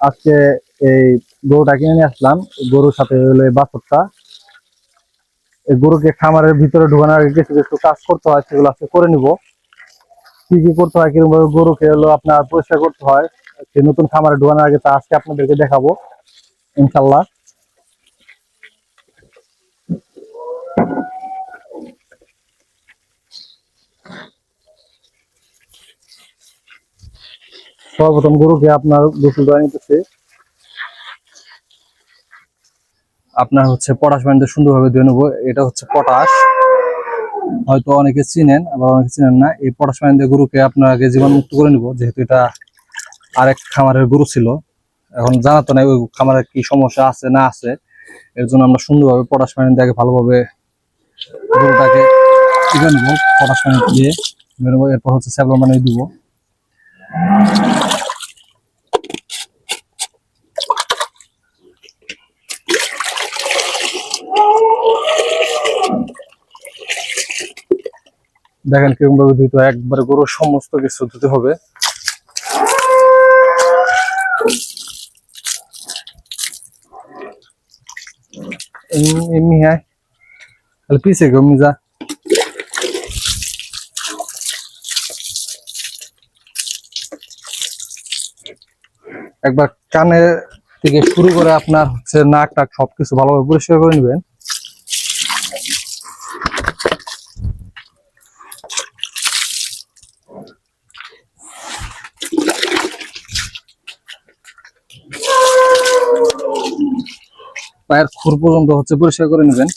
আজকে এই গরুটা কিনে নিয়ে আসলাম। গরুর সাথে হলো এই বাছুরটা। এই গরুকে খামারের ভিতরে ঢুকানোর আগে কিছু কিছু কাজ করতে হয়, সেগুলো আজকে করে নিব। কি কি করতে হয়, কিরকম ভাবে গরুকে হলো আপনার পরিষ্কার করতে হয়, সেই নতুন খামারে ঢুকানোর আগে তা আজকে আপনাদেরকে দেখাবো ইনশাল্লাহ। সর্বপ্রথম গরুকে আপনার গোসল করে নিতেছে। আপনার হচ্ছে পটাশ পানিতে সুন্দরভাবে ধুয়ে নেবো। এটা হচ্ছে পটাশ, হয়তো অনেকে চিনেন আবার অনেকে চিনেন না। এই পটাশ পানি দিয়ে গরুকে আপনার আগে জীবাণুমুক্ত করে নিব, যেহেতু এটা আরেক খামারের গরু ছিল। এখন জানা তো নাই ওই খামারের কি সমস্যা আছে না আছে, এর জন্য আমরা সুন্দরভাবে পটাশ পানি দিয়ে আগে ভালোভাবে গরুটাকে ধুয়ে নেবো। পটাশ পানি দিয়ে ধুয়ে নেবো, এরপর হচ্ছে স্যাভলন পানি দিব। দেখেন কিরকম ভাবে ধুতে হয়, একবারে গরুর সমস্ত কিছু ধুতে হবে। এমনি হ্যাঁ, তাহলে পিছিয়ে গেমি যা। একবার কানে থেকে শুরু করে আপনার হচ্ছে নাক টাক সবকিছু ভালোভাবে পরিষ্কার করে নেবেন। পায়ের খুর পর্যন্ত হচ্ছে পরিষ্কার করে নেবেন।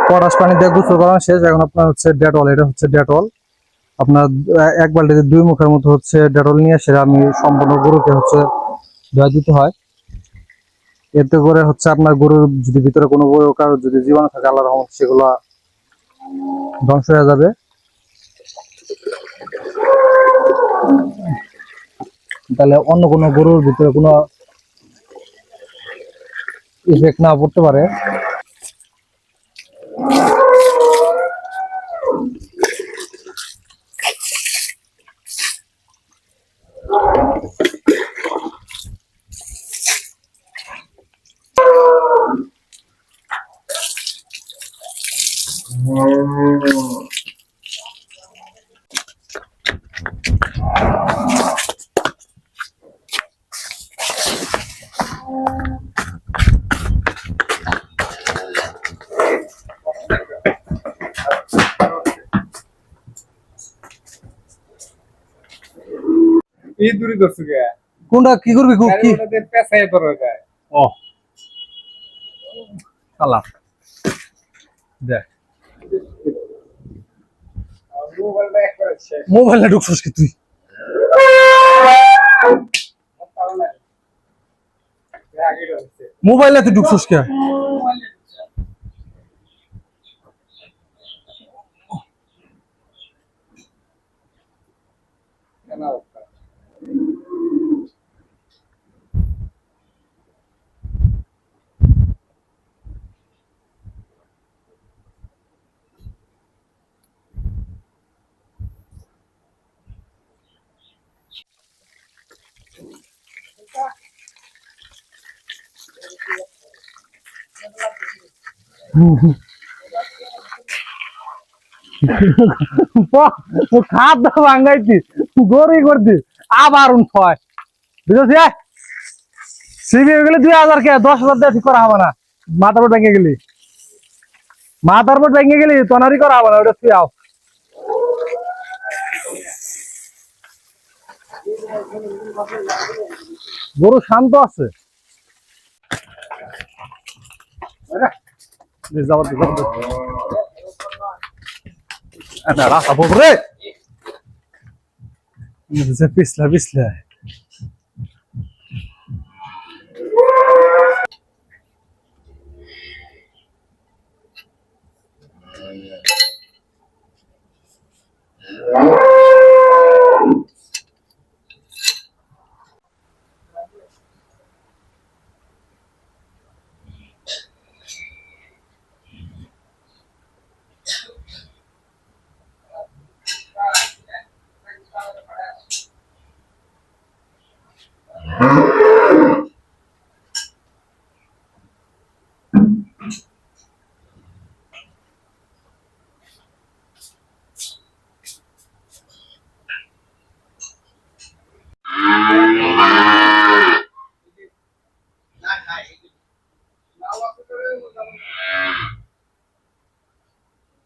পটাশ পানি দিয়ে গোসল করানো শেষ। এখন আপনার হচ্ছে ডেটল, এটা হচ্ছে ডেটল। আপনার এক বালতিতে 2 মুখের মতো হচ্ছে ডেটল নিয়ে এসে আমি সম্পূর্ণ গরুকে হচ্ছে ধুয়ে দিতে হয়। এতে করে হচ্ছে আপনার গরুর যদি ভিতরে কোনো প্রকার যদি জীবাণু থাকে, আল্লাহর রহমত সেগুলো ধ্বংস হয়ে যাবে। তাহলে অন্য কোনো গরুর ভিতরে কোনো ইফেক্ট না পড়তে পারে। এই দূরে দর্শক কোনটা কি করবি কি পেশায় ধরা যায়। ও আল্লাহ দেখ মোবাইলটা একবারে শেষ। মোবাইলে ঢুকছিস কি তুই? মোবাইলে তুই ঢুকছিস কে? খাদ্য ভাঙ্গাইছিস, গড়ি করছিস, আবার হয় বুঝেছি। সিবি হয়ে গেলে 2000 কে 10,000 দিয়ে ঠিক করা হবে না। মাথার বোর্ড ভেঙে গেলি, মাথার বোর্ড ভেঙে গেলি তোনারি করা হবে না, ওটা তুই আও। গরু শান্ত আছে। রাস্তা বল রে পিছলা পিছলা।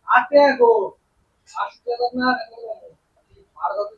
আটে গো আসতে না আর কত